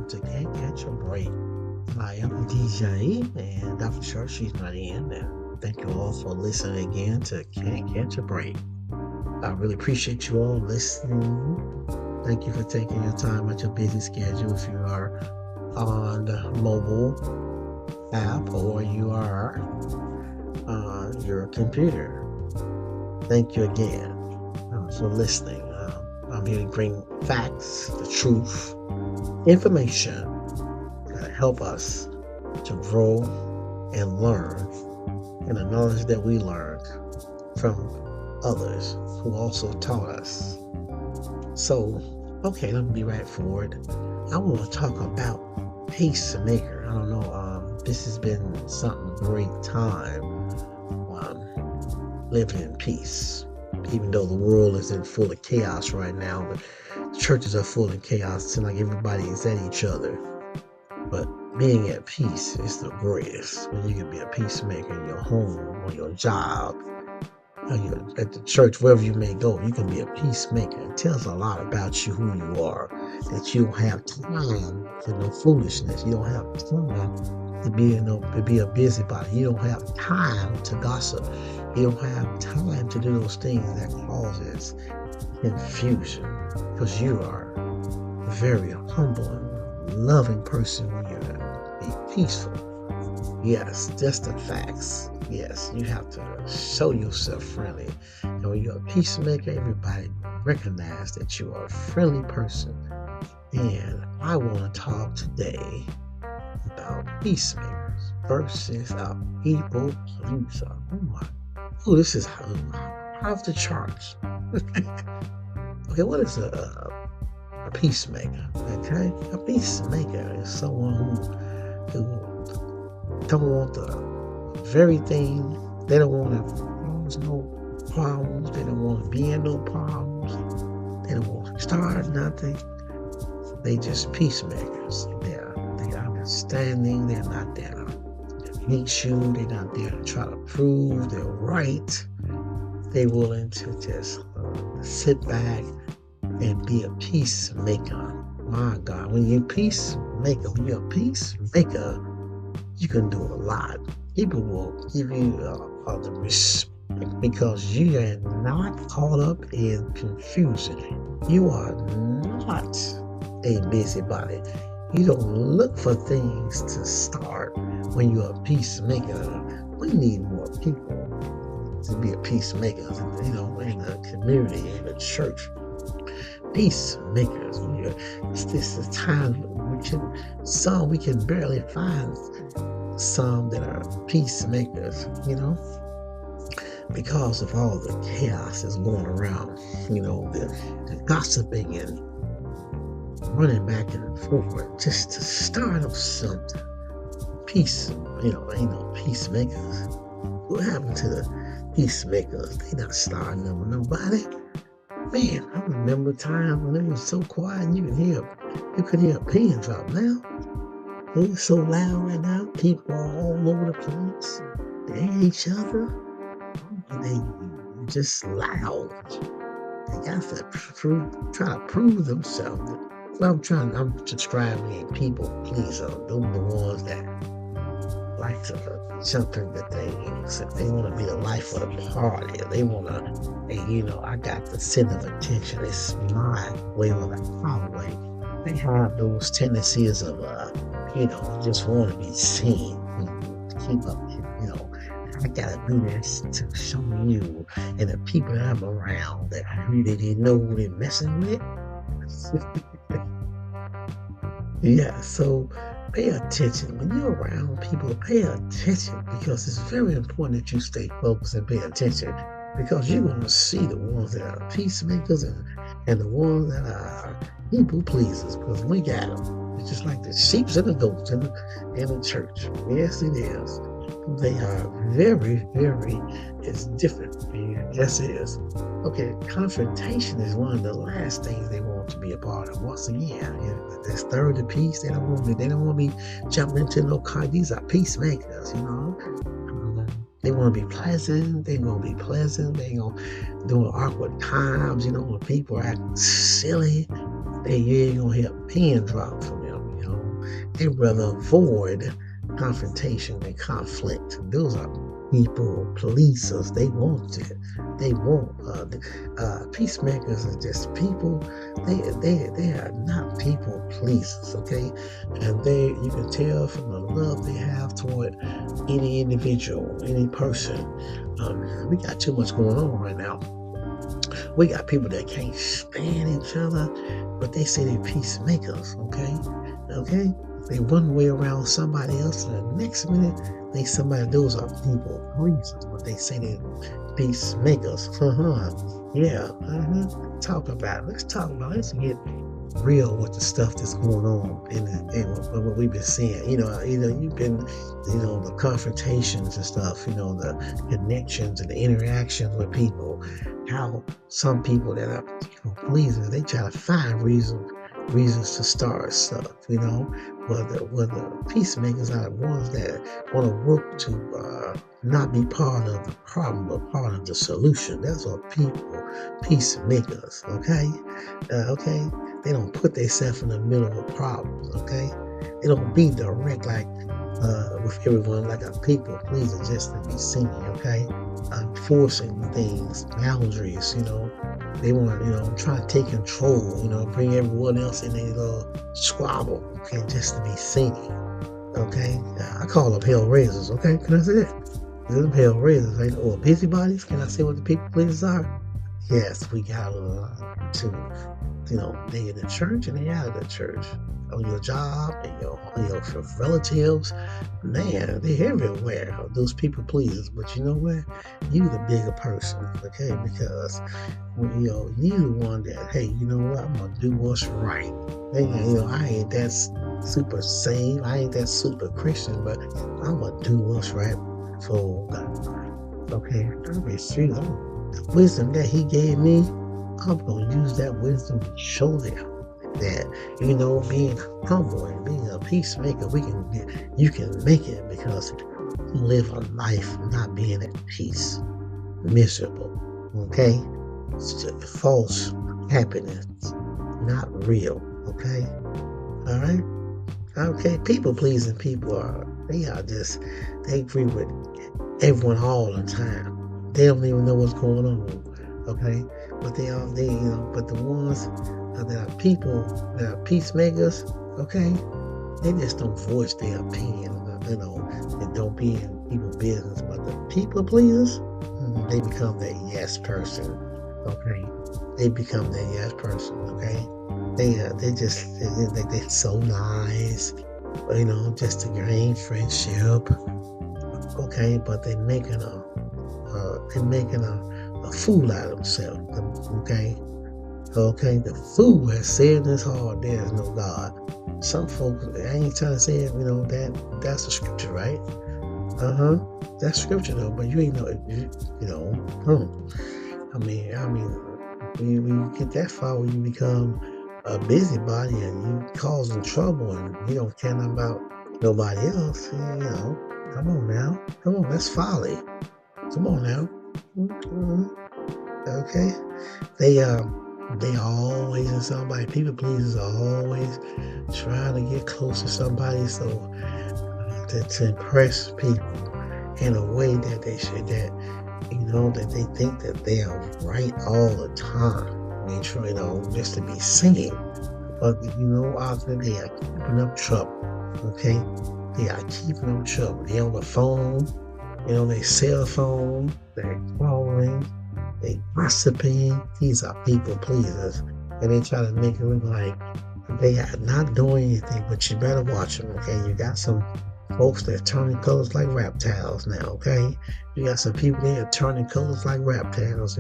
welcome to Can't Catch a Break. I am DJ, and Dr. Church, she's not in. And thank you all for listening again to Can't Catch a Break. I really appreciate you all listening. Thank you for taking your time out your busy schedule if you are on the mobile app or you are on your computer. Thank you again for listening. I'm here to bring facts, the truth, information that help us to grow and learn, and the knowledge that we learned from others who also taught us. So, okay, let me be right forward. I want to talk about Peacemaker. I don't know, this has been something great time living in peace. Even though the world is in full of chaos right now, the churches are full of chaos. It seems like everybody is at each other. But being at peace is the greatest. When you can be a peacemaker in your home, on your job, at the church, wherever you may go, you can be a peacemaker. It tells a lot about you, who you are, that you don't have time for no foolishness. You don't have time to be a busybody. You don't have time to gossip. You don't have time to do those things that causes confusion, because you are a very humble and loving person when you're be peaceful. Yes, just the facts. Yes, you have to show yourself friendly. And when you're a peacemaker, everybody recognize that you are a friendly person. And I want to talk today about peacemakers versus a people pleaser. This is off the charts. Okay, what is a peacemaker? Okay, a peacemaker is someone who don't want the very thing. They don't want to cause no problems. They don't want to be in no problems. They don't want to start nothing. They just peacemakers. They're understanding. They're not there to hate you. They're not there to try to prove they're right. They're willing to just sit back and be a peacemaker. My God, when you're a peacemaker, you can do a lot. People will give you the respect because you are not caught up in confusion. You are not a busybody. You don't look for things to start when you're a peacemaker. We need more people to be a peacemaker, in the community, in the church. Peacemakers. This is time we can barely find some that are peacemakers, because of all the chaos that's going around, the gossiping and running back and forth just to start up something. Peace, ain't no peacemakers. What happened to the peacemakers? They not starting them with nobody. Man, I remember a time when it was so quiet and you could hear a pin drop. Now it's so loud right now. People are all over the place. They hate each other. They just loud. They got to try to prove themselves. I'm describing people pleaser. Those are the ones that like to something that they want to be the life of the party. They want to, I got the center of attention. It's my way or the highway. They have those tendencies of, just want to be seen. Keep up, I gotta do this to show you and the people that I'm around that I really didn't know who they're messing with. Yeah, so pay attention. When you're around people, pay attention, because it's very important that you stay focused and pay attention, because you're going to see the ones that are peacemakers and the ones that are people pleasers, because we got them. It's just like the sheep and the goats in the church. Yes, it is. They are very, very, it's different. Yes, it is. Okay, confrontation is one of the last things they want to be a part of. Once again, they stir the peace. They don't want to be jumping into no car. These are peacemakers, They want to be pleasant. They going to be pleasant. They going to do awkward times, when people are acting silly. You ain't going to hear a pin drop from them, They rather avoid confrontation and conflict. Those are people, policers. They want it. They want peacemakers are just people. They are not people pleasers. Okay, and you can tell from the love they have toward any individual, any person. We got too much going on right now. We got people that can't stand each other, but they say they're peacemakers, okay? Okay? They one way around somebody else, and the next minute, those are people pleasers, but they say they're peacemakers. Yeah. Let's get real with the stuff that's going on in what we've been seeing. You've been, the confrontations and stuff, the connections and the interactions with people, how some people that are people pleasers, they try to find reasons to start stuff, whether peacemakers are the ones that want to work to not be part of the problem, but part of the solution. That's what peacemakers, okay? Okay? They don't put themselves in the middle of problems, okay? They don't be direct with everyone like a people pleaser just to be seen, okay? Forcing things, boundaries, They want to, try to take control, bring everyone else in a little squabble, okay, just to be seen, okay? I call them hell raisers, okay? Can I say that? Them hell raisers, right? Or busybodies. Can I say what the people pleasers are? Yes, we got to, they in the church and they out of the church. On your job and your relatives, man, they're everywhere. Those people pleasers, but you know what? You the bigger person, okay? Because you the one that, hey, you know what? I'm gonna do what's right. And, I ain't that super sane, I ain't that super Christian, but I'm gonna do what's right for God. Okay, the wisdom that He gave me, I'm gonna use that wisdom to show them that, being humble and being a peacemaker, you can make it because you live a life not being at peace, miserable, okay? False happiness, not real, okay? All right? Okay, people pleasing people they agree with everyone all the time. They don't even know what's going on, okay? But but the ones that are people, that are peacemakers, okay, they just don't voice their opinion, and don't be in people's business. But the people pleasers, they become that yes person, okay? They become that yes person, okay? They're so nice, just to gain friendship, okay? But they're making a fool out of themselves, okay? Okay, the fool has said in his heart there is no God. Some folks, I ain't trying to say it, that's the scripture, right? That's scripture though, but you ain't know it, when you get that far, when you become a busybody and you causing trouble and you don't care nothing about nobody else, come on, that's folly. Come on now. Okay, they always in somebody. People pleasers are always trying to get close to somebody, so to impress people in a way that they should, that they think that they are right all the time. They try, just to be seen. But out there they are keeping up trouble. Okay, they are keeping up trouble. They on the phone, their cell phone, they're calling. They gossiping. These are people pleasers, and they try to make it look like they are not doing anything. But you better watch them, okay? You got some folks that are turning colors like reptiles now, okay? You got some people that are turning colors like reptiles.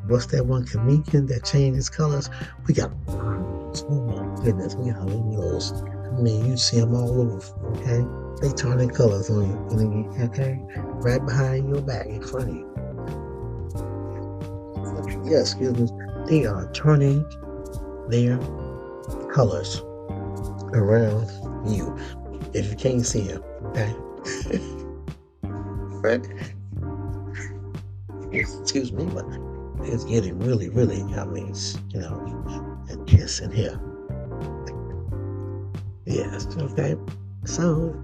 What's that one comedian that changes colors? We got, oh my goodness, we got those. You see them all over, okay? They turning colors on you, okay? Right behind your back, in front of you. Yes, excuse me. They are turning their colors around you. If you can't see them, okay? Right? Excuse me, but it's getting really, really, intense in here. Yes, okay. So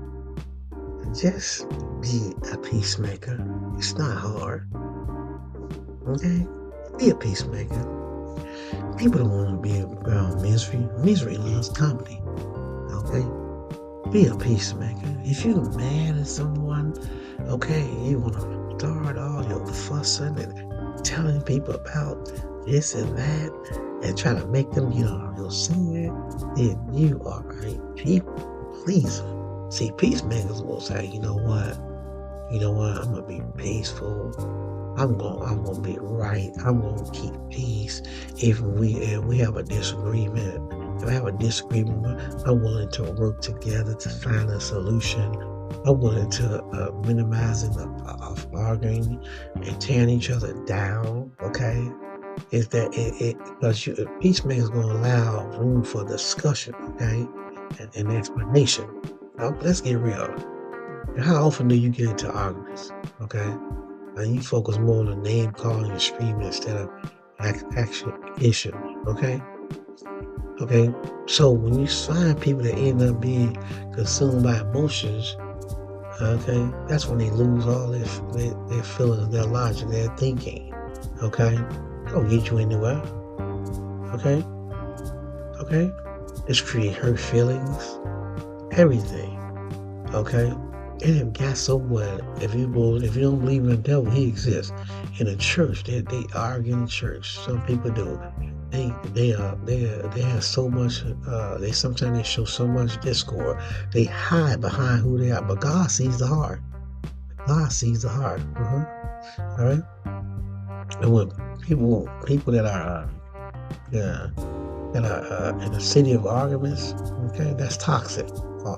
just be a peacemaker. It's not hard. Okay? Be a peacemaker. People don't want to be around misery. Misery loves company. Okay? Be a peacemaker. If you're mad at someone, okay, you want to start all your fussing and telling people about this and that and try to make them get on your side, then you are a people pleaser. See, peacemakers will say, you know what, I'm gonna be peaceful. I'm gonna be right. I'm gonna keep peace. If we have a disagreement, if I have a disagreement, I'm willing to work together to find a solution. I'm willing to minimizing of arguing and tearing each other down. Okay, is that it? Because peacemakers gonna allow room for discussion. Okay, and explanation. Now, let's get real. How often do you get into arguments? Okay. And you focus more on the name calling and screaming instead of actual issue. Okay? Okay. So when you find people that end up being consumed by emotions, okay, that's when they lose all their feelings, their logic, their thinking. Okay? It don't get you anywhere. Okay? Okay? It's create hurt feelings, everything. Okay? And it got so what if you don't believe in the devil, he exists. In the church, they argue in the church. Some people do. They have so much. They sometimes show so much discord. They hide behind who they are, but God sees the heart. God sees the heart. All right. And when people that are in a city of arguments, okay, that's toxic.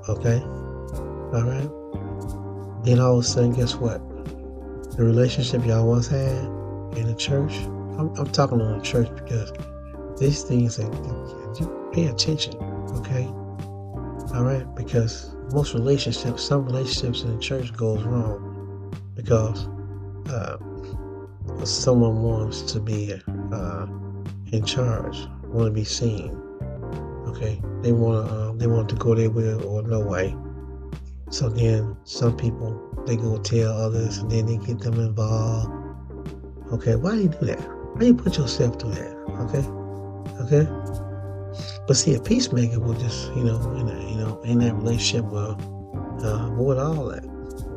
Okay. All right. Then all of a sudden, guess what? The relationship y'all once had in the church, I'm talking on the church because these things, you pay attention, okay? All right? Because some relationships in the church goes wrong because someone wants to be in charge, want to be seen, okay? They want to go their way or no way. So then some people, they go tell others and then they get them involved. Okay, why do you do that? Why do you put yourself through that? Okay. But see, a peacemaker will just, in that relationship will avoid all that.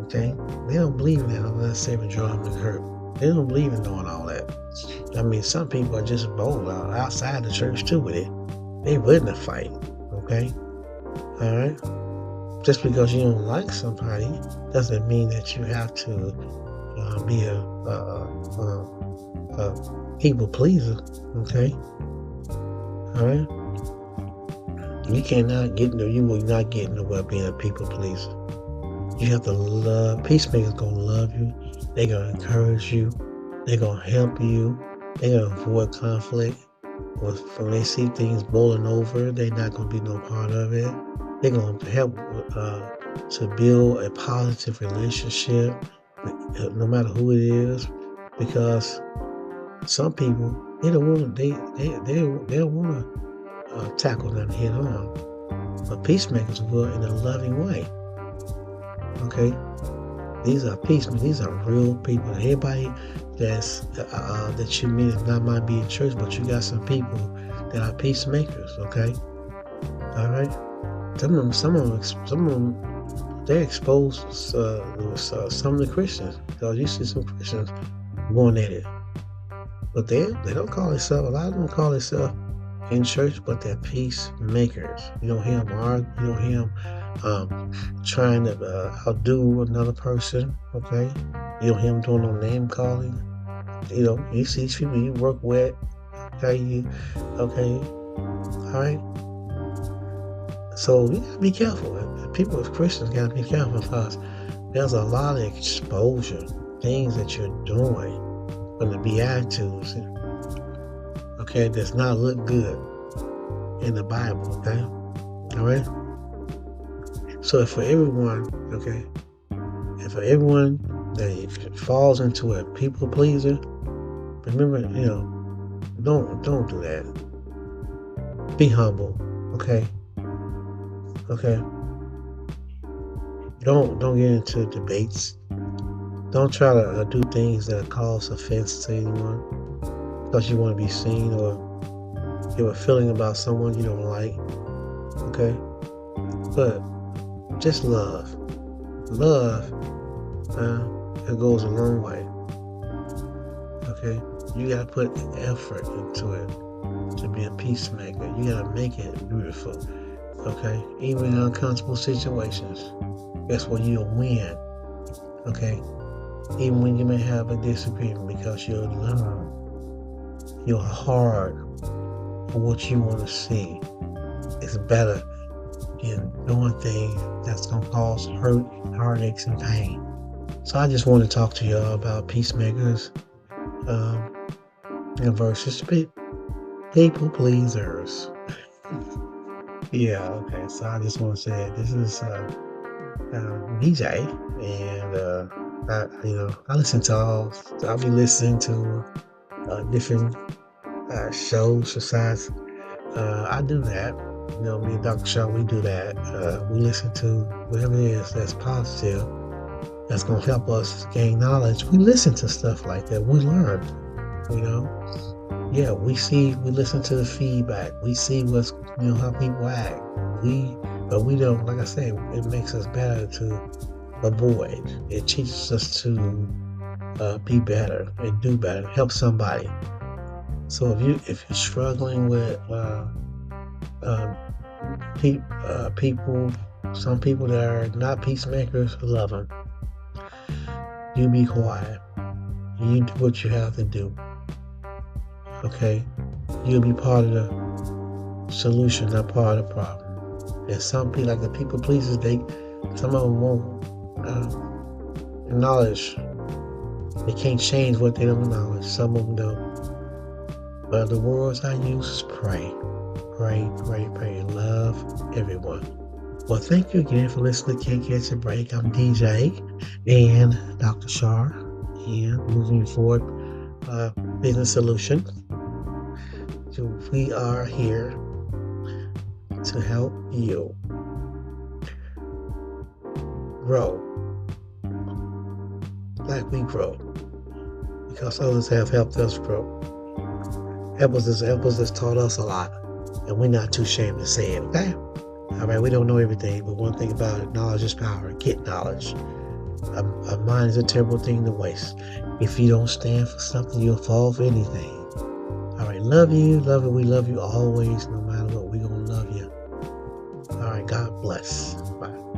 Okay, they don't believe in that unless saving drama and hurt. They don't believe in doing all that. I mean, some people are just bold outside the church too with it. They willing to fight. Okay, all right. Just because you don't like somebody doesn't mean that you have to be a people pleaser. Okay, all right. You will not get nowhere being a people pleaser. You have to love. Peacemakers gonna love you. They gonna encourage you. They gonna help you. They gonna avoid conflict. When they see things boiling over, they're not gonna be no part of it. They're going to help to build a positive relationship, no matter who it is, because some people they don't want to tackle them head on, but peacemakers will in a loving way. Okay, these are peacemakers. These are real people. Everybody that you meet might be in church, but you got some people that are peacemakers. Okay, all right. Some of them, they're exposed with some of the Christians. Because you see some Christians going at it, but they don't call themselves. A lot of them call themselves in church, but they're peacemakers. You don't hear them argue. You don't hear them trying to outdo another person. Okay, you don't hear them doing no name calling. You see these people you work with. Okay, all right. So you gotta be careful. People as Christians gotta be careful because there's a lot of exposure, things that you're doing from the Beatitudes, okay, does not look good in the Bible, okay? All right? So for everyone that falls into a people pleaser, remember, don't do that. Be humble, okay? Okay, don't get into debates. Don't try to do things that cause offense to anyone because you want to be seen or you have a feeling about someone you don't like. Okay, but just love. Love, it goes a long way. Okay, you gotta put effort into it to be a peacemaker. You gotta make it beautiful. Okay, even in uncomfortable situations, that's when you'll win. Okay, even when you may have a disagreement because you'll learn your heart for what you want to see. It's better than doing things that's gonna cause hurt, heartaches, and pain. So I just want to talk to y'all about peacemakers um, versus people pleasers. Yeah, okay. So I just want to say this is BJ, and I listen to all. I'll be listening to different shows. Besides, I do that. You know, me and Dr. Shaw, we do that. We listen to whatever it is that's positive, that's gonna help us gain knowledge. We listen to stuff like that. We learn. You know, yeah. We listen to the feedback. We see how people act. But we don't. Like I say, it makes us better to avoid. It teaches us to be better and do better, help somebody. So if you're struggling with um, people, some people that are not peacemakers, love them. You be quiet. You do what you have to do. Okay, you'll be part of the solution, not part of the problem. And some people, like the people pleasers, some of them won't acknowledge. They can't change what they don't acknowledge. Some of them don't. But the words I use is pray. Pray, pray, pray, and love everyone. Well, thank you again for listening to Can't Catch a Break. I'm DJ and Dr. Shar, and moving forward, Business Solution. So we are here to help you grow like we grow, because others have helped us grow. Helpers has taught us a lot, and we're not too ashamed to say it, okay? All right, we don't know everything, but one thing about it, knowledge is power. Get knowledge. A mind is a terrible thing to waste. If you don't stand for something, you'll fall for anything. All right, love you. We love you always, no matter what. We're going to love you. All right, God bless. Bye.